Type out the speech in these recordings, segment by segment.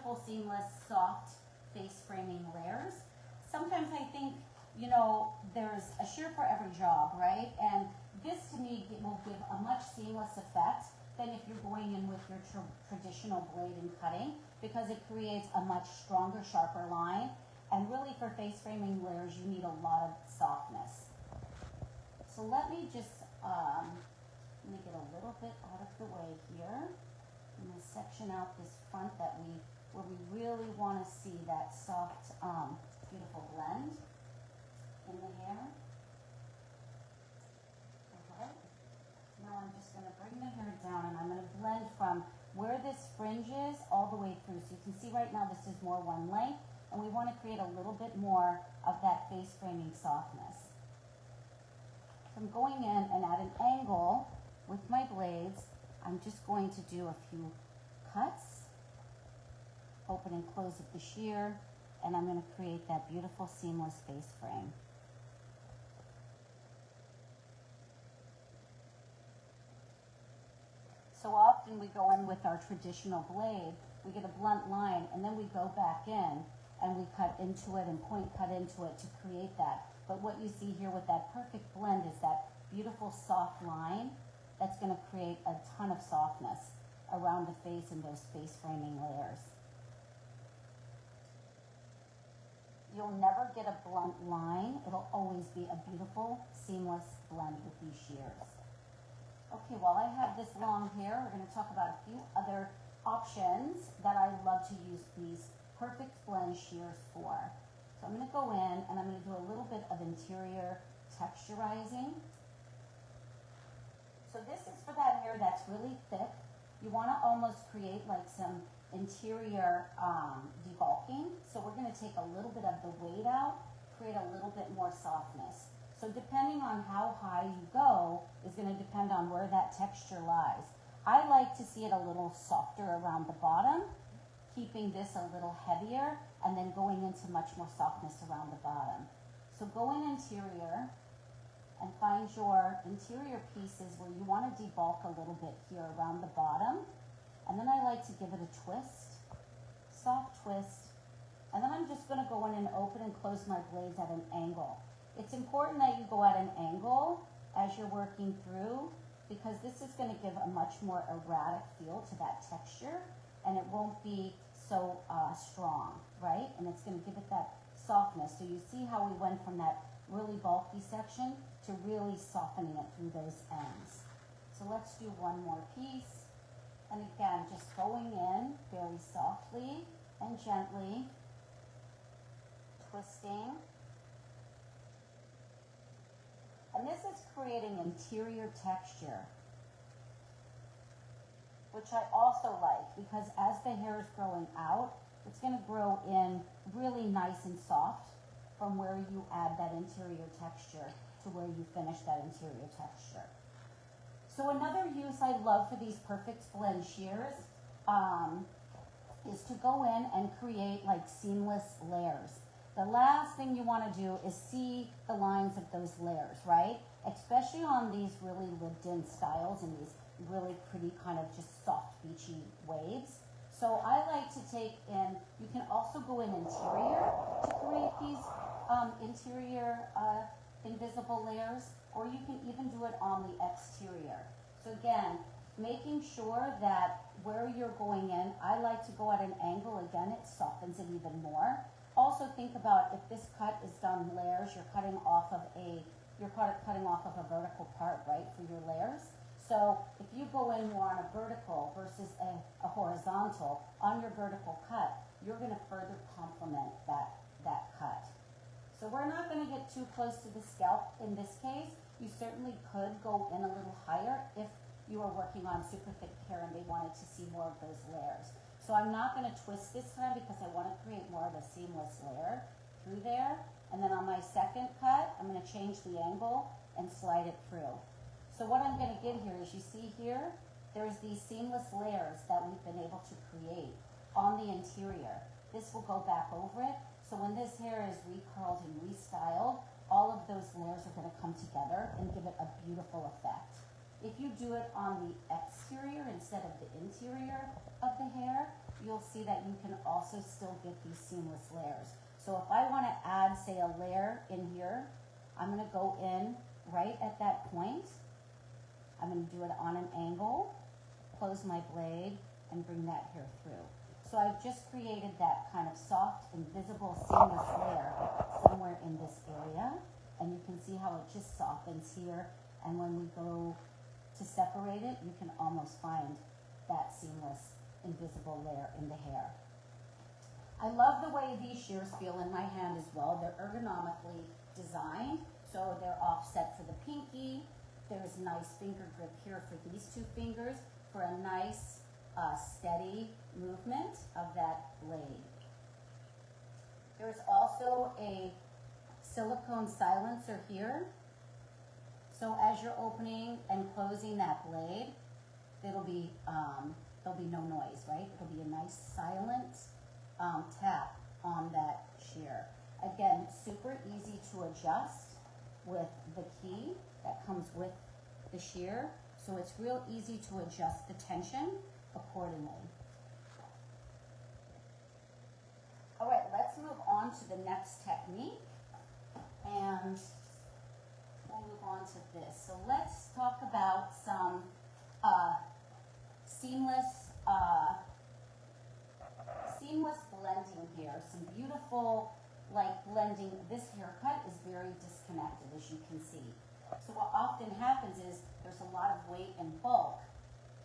beautiful, seamless, soft face framing layers. Sometimes I think, you know, there's a shear for every job, right? And this to me will give a much seamless effect than if you're going in with your traditional blade and cutting, because it creates a much stronger, sharper line. And really for face framing layers, you need a lot of softness. So let me just, let me get a little bit out of the way here. I'm going to section out this front where we really want to see that soft, beautiful blend in the hair. Okay. Now I'm just going to bring the hair down and I'm going to blend from where this fringe is all the way through. So you can see right now this is more one length, and we want to create a little bit more of that face framing softness. So I'm going in and at an angle with my blades, I'm just going to do a few cuts, open and close at the shear, and I'm going to create that beautiful seamless face frame. So often we go in with our traditional blade, we get a blunt line, and then we go back in and we cut into it and point cut into it to create that. But what you see here with that perfect blend is that beautiful soft line that's going to create a ton of softness around the face and those face framing layers. You'll never get a blunt line. It'll always be a beautiful, seamless blend with these shears. Okay, while I have this long hair, we're going to talk about a few other options that I love to use these perfect blend shears for. So I'm going to go in and I'm going to do a little bit of interior texturizing. So this is for that hair that's really thick. You want to almost create like some interior debulking. So we're going to take a little bit of the weight out, create a little bit more softness. So depending on how high you go is going to depend on where that texture lies. I like to see it a little softer around the bottom, keeping this a little heavier, and then going into much more softness around the bottom. So go in interior and find your interior pieces where you want to debulk a little bit here around the bottom. And then I like to give it a twist, soft twist. And then I'm just going to go in and open and close my blades at an angle. It's important that you go at an angle as you're working through, because this is going to give a much more erratic feel to that texture, and it won't be so strong, right? And it's going to give it that softness. So you see how we went from that really bulky section to really softening it through those ends. So let's do one more piece. And again, just going in very softly and gently, twisting. And this is creating interior texture, which I also like, because as the hair is growing out, it's going to grow in really nice and soft from where you add that interior texture to where you finish that interior texture. So another use I love for these perfect blend shears is to go in and create like seamless layers. The last thing you want to do is see the lines of those layers, right? Especially on these really lived-in styles and these really pretty kind of just soft, beachy waves. So I like to take in, you can also go in interior to create these interior invisible layers, or you can even do it on the exterior. So again, making sure that where you're going in, I like to go at an angle. Again, it softens it even more. Also think about if this cut is done layers, you're cutting off of a vertical part, right, for your layers. So if you go in more on a vertical versus a horizontal, on your vertical cut, you're going to further complement that cut. So we're not going to get too close to the scalp in this case. You certainly could go in a little higher if you are working on super thick hair and they wanted to see more of those layers. So I'm not going to twist this time because I want to create more of a seamless layer through there. And then on my second cut, I'm going to change the angle and slide it through. So what I'm going to get here is, you see here, there's these seamless layers that we've been able to create on the interior. This will go back over it. So when this hair is recurled and restyled, all of those layers are going to come together and give it a beautiful effect. If you do it on the exterior instead of the interior of the hair, you'll see that you can also still get these seamless layers. So if I want to add, say, a layer in here, I'm going to go in right at that point. I'm going to do it on an angle, close my blade, and bring that hair through. So I've just created that kind of soft, invisible, seamless layer somewhere in this area. And you can see how it just softens here. And when we go to separate it, you can almost find that seamless, invisible layer in the hair. I love the way these shears feel in my hand as well. They're ergonomically designed, so they're offset for the pinky. There's nice finger grip here for these two fingers for a nice, steady movement of that blade. There's also a silicone silencer here. So as you're opening and closing that blade, there'll be no noise, right? It'll be a nice silent tap on that shear. Again, super easy to adjust with the key that comes with the shear. So it's real easy to adjust the tension accordingly. All right, let's move on to the next technique. And we'll move on to this. So let's talk about some seamless blending here. Some beautiful, like, blending. This haircut is very disconnected, as you can see. So what often happens is there's a lot of weight and bulk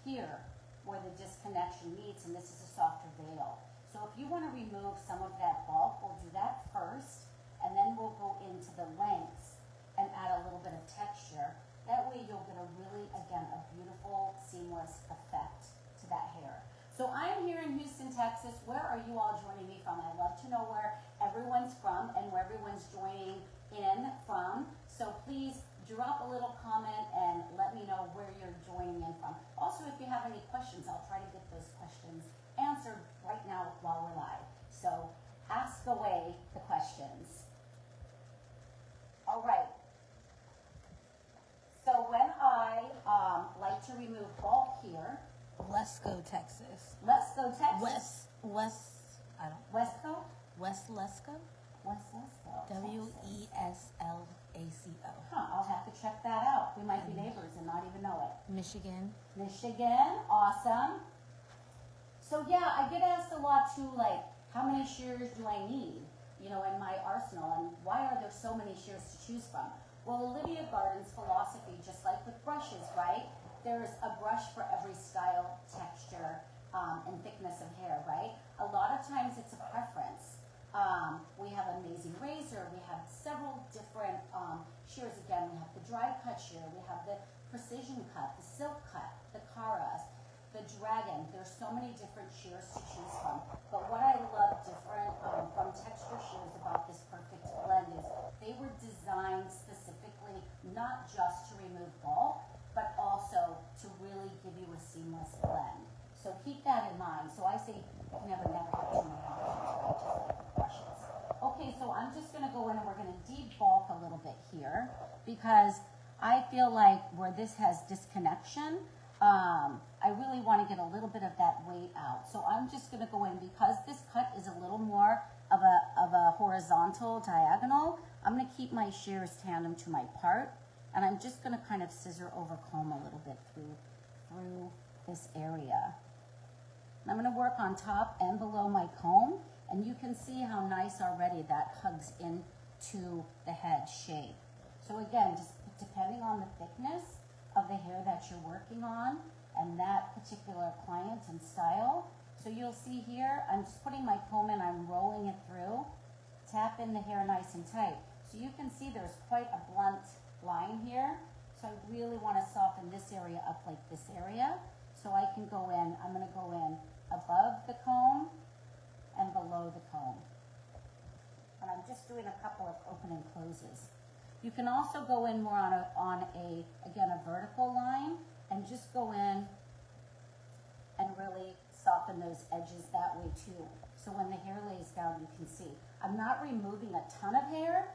here where the disconnection meets, and this is a softer veil. So if you want to remove some of that bulk, we'll do that first, and then we'll go into the lengths and add a little bit of texture. That way you'll get a really, again, a beautiful, seamless effect to that hair. So I'm here in Houston, Texas. Where are you all joining me from? I'd love to know where everyone's from and where everyone's joining in from. So please drop a little comment and let me know where you're joining in from. Also, if you have any questions, I'll try to get those questions answered right now while we're live. So ask away the questions. All right. So when I like to remove bulk here, Let's go Texas. let's go Texas. Wesco. Weslesko. WESLACO. Huh, I'll have to check that out. We might be neighbors and not even know it. Michigan. Michigan, awesome. So yeah, I get asked a lot too, like, how many shears do I need, you know, in my arsenal, and why are there so many shears to choose from? Well, Olivia Garden's philosophy, just like with brushes, right? There's a brush for every style, texture, and thickness of hair, right? A lot of times it's a preference. We have an amazing razor. We have several different shears. Again, we have the dry cut shear. We have the precision cut, the silk cut, the Caras, the dragon. There's so many different shears to choose from. But what I love different from texture shears about this perfect blend is they were designed specifically not just to remove bulk, but also to really give you a seamless blend. So keep that in mind. So I say never have too many options, right? Just like the brushes. Okay, so I'm just gonna go in and we're gonna debulk a little bit here because I feel like where this has disconnection, I really wanna get a little bit of that weight out. So I'm just gonna go in because this cut is a little more of a horizontal diagonal. I'm gonna keep my shears tandem to my part. And I'm just gonna kind of scissor over comb a little bit through this area. And I'm gonna work on top and below my comb, and you can see how nice already that hugs into the head shape. So again, just depending on the thickness of the hair that you're working on and that particular client and style. So you'll see here, I'm just putting my comb in, I'm rolling it through, tap in the hair nice and tight. So you can see there's quite a blunt line here, so I really want to soften this area up like this area, so I can go in, I'm going to go in above the comb and below the comb. And I'm just doing a couple of open and closes. You can also go in more on a vertical line and just go in and really soften those edges that way too. So when the hair lays down, you can see. I'm not removing a ton of hair.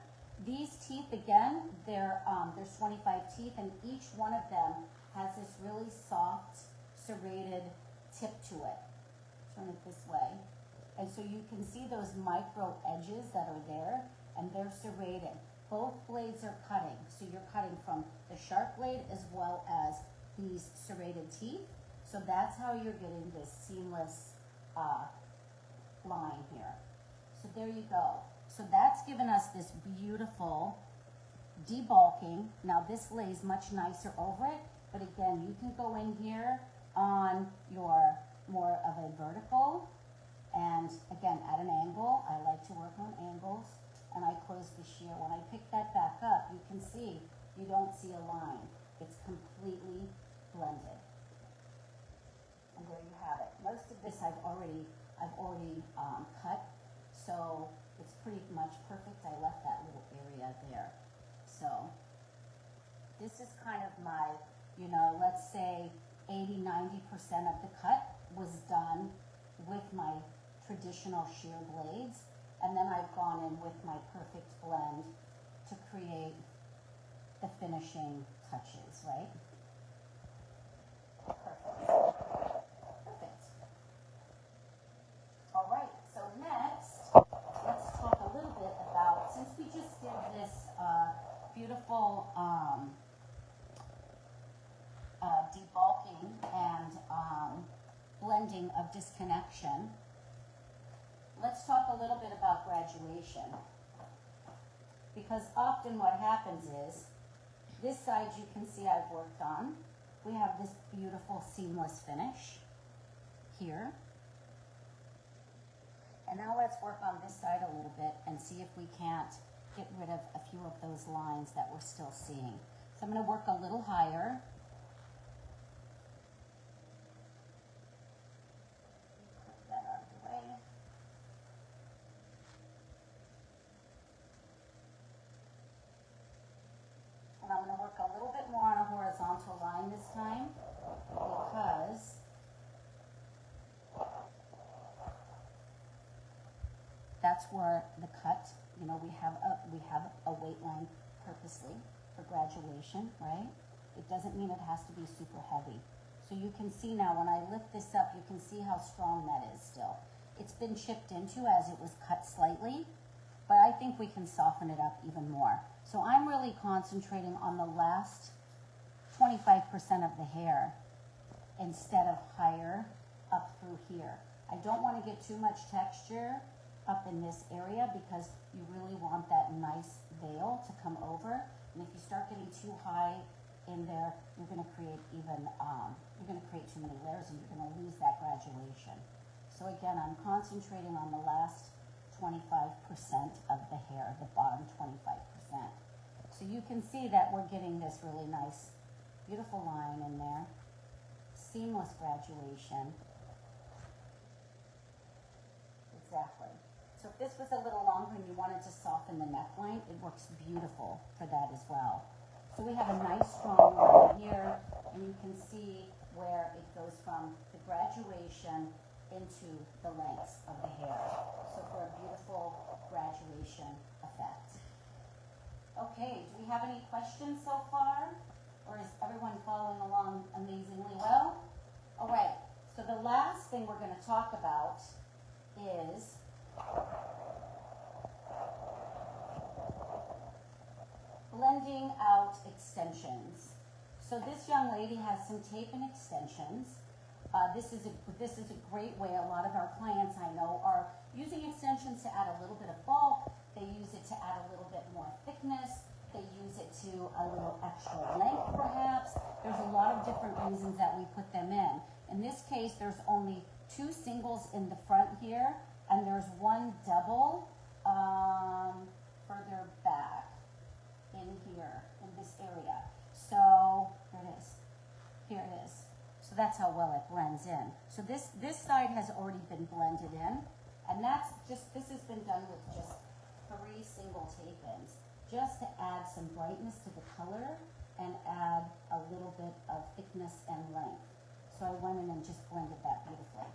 These teeth, again, there's 25 teeth, and each one of them has this really soft, serrated tip to it. So turn it this way. And so you can see those micro edges that are there, and they're serrated. Both blades are cutting, so you're cutting from the sharp blade as well as these serrated teeth. So that's how you're getting this seamless line here. So there you go. So that's given us this beautiful debulking. Now this lays much nicer over it, but again, you can go in here on your more of a vertical, and again, at an angle. I like to work on angles, and I close the shear. When I pick that back up, you can see, you don't see a line. It's completely blended. And there you have it. Most of this I've already cut, so it's pretty much perfect. I left that little area there. So this is kind of my, let's say 80–90% of the cut was done with my traditional shear blades, and then I've gone in with my perfect blend to create the finishing touches, right? Perfect. All right, so next, let's talk a little bit about, since we just did this beautiful debulking and blending of disconnection, let's talk a little bit about graduation. Because often what happens is, this side you can see I've worked on. We have this beautiful seamless finish here. And now let's work on this side a little bit and see if we can't get rid of a few of those lines that we're still seeing. So I'm going to work a little higher. Put that out of the way. And I'm going to work a little bit more on a horizontal line this time, because that's where the cut, we have a weight line purposely for graduation, right? It doesn't mean it has to be super heavy. So you can see now when I lift this up, you can see how strong that is still. It's been chipped into as it was cut slightly, but I think we can soften it up even more. So I'm really concentrating on the last 25% of the hair instead of higher up through here. I don't want to get too much texture up in this area because you really want that nice veil to come over. And if you start getting too high in there, you're going to create too many layers, and you're going to lose that graduation. So again, I'm concentrating on the last 25% of the hair, the bottom 25%. So you can see that we're getting this really nice, beautiful line in there. Seamless graduation. Exactly. So if this was a little longer and you wanted to soften the neckline, it works beautiful for that as well. So we have a nice strong line here, and you can see where it goes from the graduation into the lengths of the hair. So for a beautiful graduation effect. Okay, do we have any questions so far? Or is everyone following along amazingly well? All right, so the last thing we're going to talk about is blending out extensions. So this young lady has some tape and extensions. This is a great way. A lot of our clients I know are using extensions to add a little bit of bulk. They use it to add a little bit more thickness. They use it to a little extra length perhaps. There's a lot of different reasons that we put them in. In this case, there's only 2 singles in the front here, and there's 1 double further back in here, in this area. So, there it is. Here it is. So that's how well it blends in. So this side has already been blended in, and this has been done with just 3 single tape-ins, just to add some brightness to the color and add a little bit of thickness and length. So I went in and just blended that beautifully.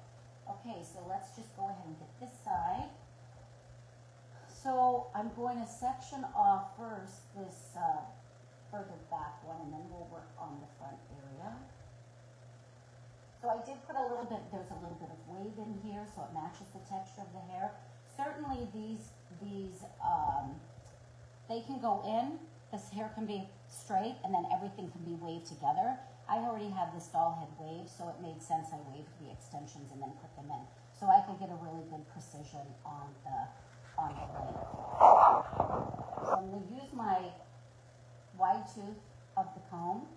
Okay, so let's just go ahead and get this side. So I'm going to section off first this further back one, and then we'll work on the front area. So I did put there's a little bit of wave in here texture so it matches the texture of the hair. Certainly these they can go in, this hair can be straight, and then everything can be waved together. I already have this doll head waved, so it made sense I waved the extensions and then put them in. So I could get a really good precision on the length. So I'm going to use my wide tooth of the comb,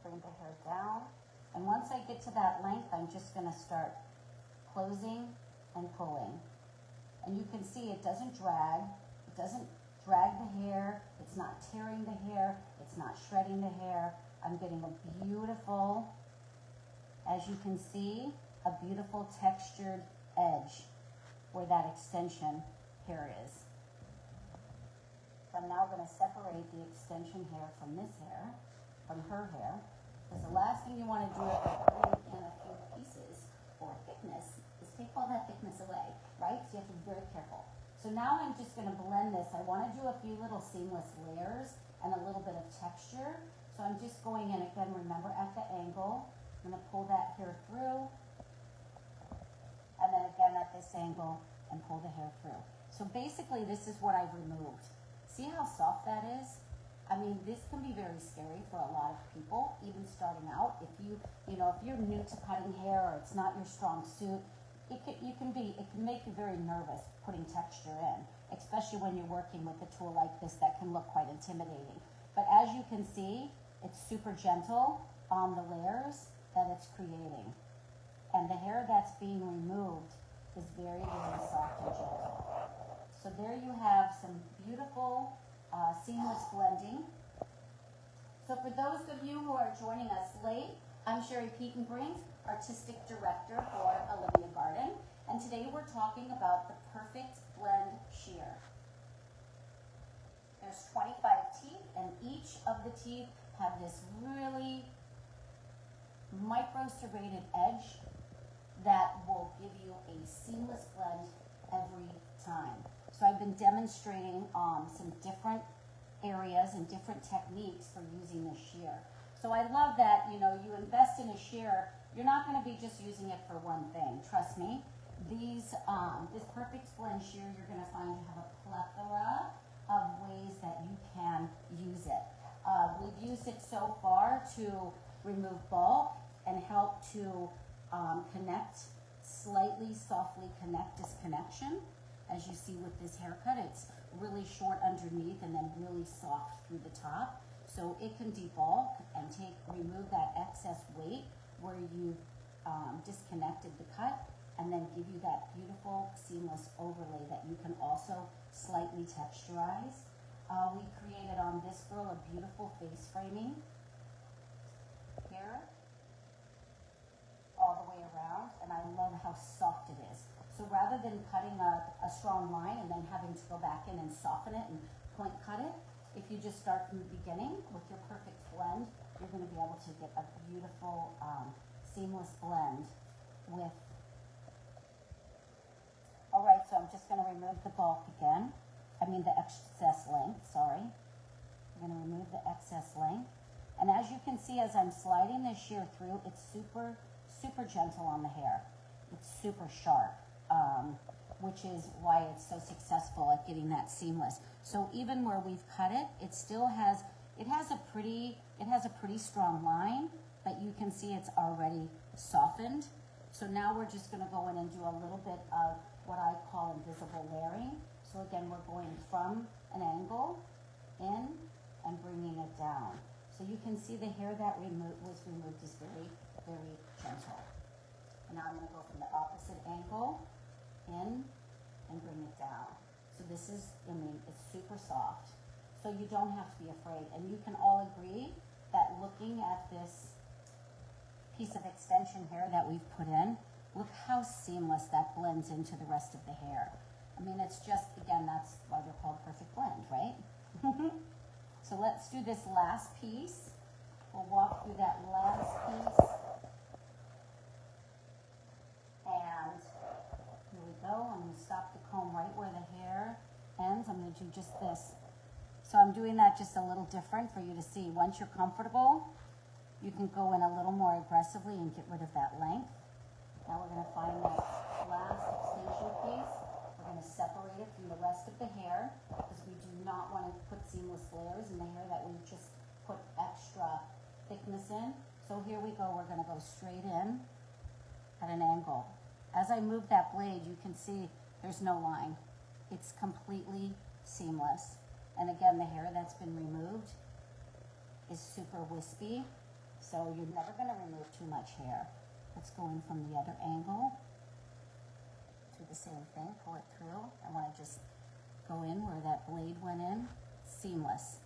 bring the hair down, and once I get to that length, I'm just going to start closing and pulling. And you can see it doesn't drag. It doesn't drag the hair. It's not tearing the hair. It's not shredding the hair. I'm getting a beautiful, as you can see, a beautiful textured edge where that extension hair is. So I'm now going to separate the extension hair from this hair, from her hair, because the last thing you want to do if you're pulling in a few pieces or thickness is take all that thickness away, right? So you have to be very careful. So now I'm just going to blend this. I want to do a few little seamless layers and a little bit of texture. So I'm just going in again, remember at the angle. I'm going to pull that hair through. And then again at this angle and pull the hair through. So basically this is what I've removed. See how soft that is? I mean, this can be very scary for a lot of people, even starting out. If if you're new to cutting hair or it's not your strong suit, it can make you very nervous putting texture in, especially when you're working with a tool like this that can look quite intimidating. But as you can see, it's super gentle on the layers that it's creating. And the hair that's being removed is very, very soft and gentle. So there you have some beautiful seamless blending. So for those of you who are joining us late, I'm Sherry Petenbrink, Artistic Director for Olivia Garden, and today we're talking about the Perfect Blend Shear. There's 25 teeth, and each of the teeth have this really micro-serrated edge that will give you a seamless blend every time. So I've been demonstrating some different areas and different techniques for using this shear. So I love that, you invest in a shear, you're not going to be just using it for one thing. Trust me, this Perfect Blend shear, you're going to find you have a plethora of ways that you can use it. We've used it so far to remove bulk and help to connect, slightly softly connect disconnection. As you see with this haircut, it's really short underneath and then really soft through the top. So it can debulk and remove that excess weight where you disconnected the cut, and then give you that beautiful seamless overlay that you can also slightly texturize. We created on this girl a beautiful face framing here, all the way around, and I love how soft it is. So rather than cutting a strong line and then having to go back in and soften it and point cut it, if you just start from the beginning with your Perfect Blend, you're going to be able to get a beautiful seamless blend with. All right, so I'm just going to remove the bulk again. The excess length, sorry. I'm going to remove the excess length. And as you can see, as I'm sliding this shear through, it's super, super gentle on the hair. It's super sharp. Which is why it's so successful at getting that seamless. So even where we've cut it, it has a pretty strong line, but you can see it's already softened. So now we're just going to go in and do a little bit of what I call invisible layering. So again, we're going from an angle in and bringing it down. So you can see the hair that was removed is very, very gentle. And now I'm going to go from the opposite angle in and bring it down. So this is, it's super soft. So you don't have to be afraid. And you can all agree that looking at this piece of extension hair that we've put in, look how seamless that blends into the rest of the hair. It's just, again, that's why they're called Perfect Blend, right? So let's do this last piece. We'll walk through that last piece. And here we go. I'm going to stop the comb right where the hair ends. I'm going to do just this. So I'm doing that just a little different for you to see. Once you're comfortable, you can go in a little more aggressively and get rid of that length. Now we're going thickness in. So here we go, we're gonna go straight in at an angle. As I move that blade, you can see there's no line. It's completely seamless. And again, the hair that's been removed is super wispy, so you're never gonna remove too much hair. Let's go in from the other angle. Do the same thing, pull it through. I wanna just go in where that blade went in, seamless.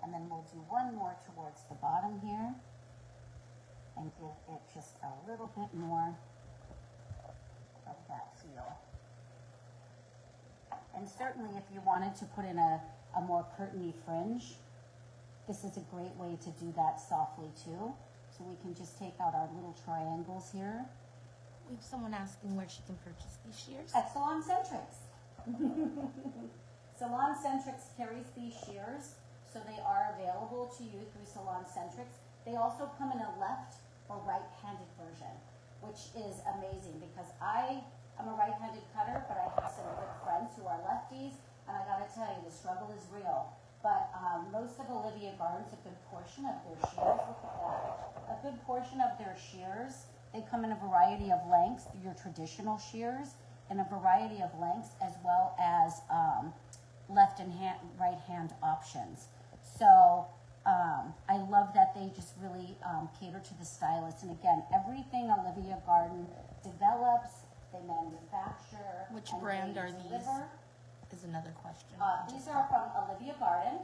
And then we'll do one more towards the bottom here and give it just a little bit more of that feel. And certainly if you wanted to put in a more curtainy fringe, this is a great way to do that softly too. So we can just take out our little triangles here. We have someone asking where she can purchase these shears. At Salon Centrics. Salon Centrics carries these shears, so they are available to you through Salon Centrics. They also come in a left or right-handed version, which is amazing because I'm a right-handed cutter, but I have some good friends who are lefties, and I gotta tell you, the struggle is real. But most of Olivia Garden's, a good portion of their shears, look at that, a good portion of their shears, they come in a variety of lengths, your traditional shears, in a variety of lengths, as well as left and right hand options. So I love that they just really cater to the stylist. And again, everything Olivia Garden develops, they manufacture. Which and brand they are these? deliver. Is another question. These are from Olivia Garden.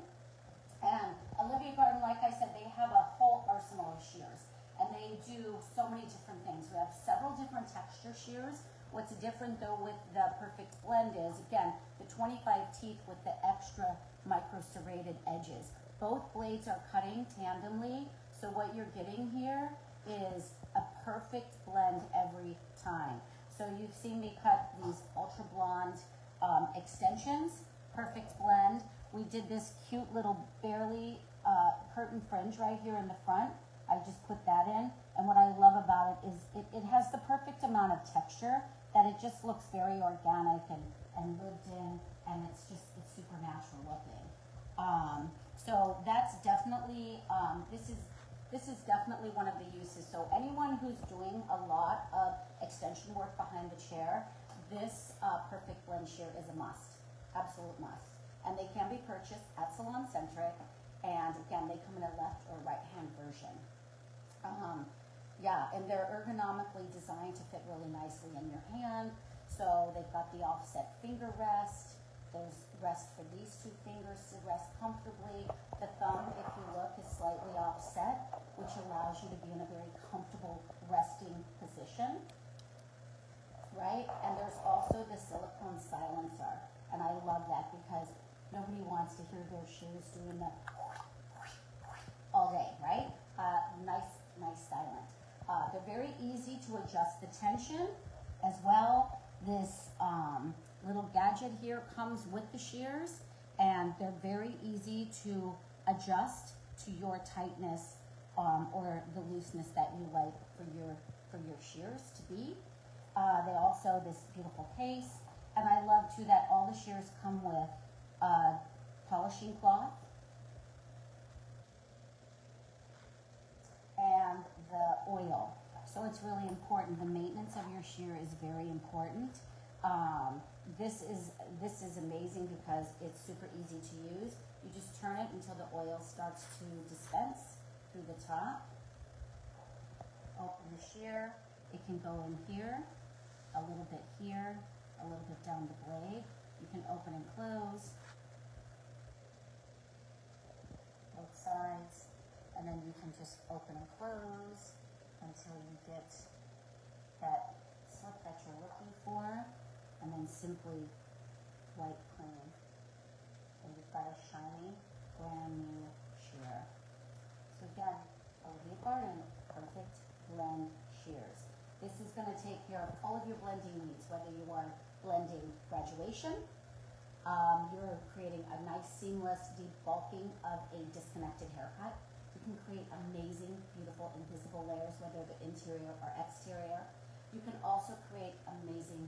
And Olivia Garden, like I said, they have a whole arsenal of shears. And they do so many different things. We have several different texture shears. What's different though with the Perfect Blend is, again, the 25 teeth with the extra micro serrated edges. Both blades are cutting tandemly, so what you're getting here is a perfect blend every time. So you've seen me cut these ultra blonde extensions, perfect blend. We did this cute little barely curtain fringe right here in the front. I just put that in, and what I love about it is it has the perfect amount of texture that it just looks very organic and lived in, and it's super natural looking. So that's definitely, this is definitely one of the uses. So anyone who's doing a lot of extension work behind the chair, this Perfect Blend shear is a must, absolute must. And they can be purchased at Salon Centric, and again, they come in a left or right hand version. Yeah, and they're ergonomically designed to fit really nicely in your hand. So they've got the offset finger rest. There's rest for these two fingers to rest comfortably. The thumb, if you look, is slightly offset, which allows you to be in a very comfortable resting position, right? And there's also the silicone silencer. And I love that because nobody wants to hear their shoes doing the all day, right? Nice silent. They're very easy to adjust the tension as well. This little gadget here comes with the shears, and they're very easy to adjust to your tightness or the looseness that you like for your shears to be. They also, this beautiful case, and I love too that all the shears come with polishing cloth and the oil. So it's really important. The maintenance of your shear is very important. This is amazing because it's super easy to use. You just turn it until the oil starts to dispense through the top. Open the shear. It can go in here, a little bit here, a little bit down the blade. You can open and close both sides, and then you can just open and close until you get that slip that you're looking for, and then simply wipe clean. And you've got a shiny, brand new shear. So again, Olivia Garden Perfect Blend shears. This is going to take care of all of your blending needs, whether you are blending graduation, you're creating a nice seamless debulking of a disconnected haircut. You can create amazing, beautiful, invisible layers, whether they're interior or exterior. You can also create amazing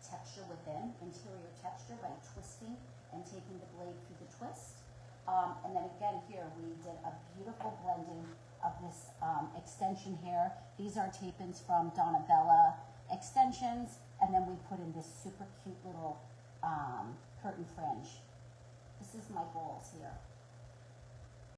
texture within, interior texture by twisting and taking the blade through the twist. And then again here, we did a beautiful blending of this extension hair. These are tape-ins from Donna Bella extensions, and then we put in this super cute little curtain fringe. This is my goals here.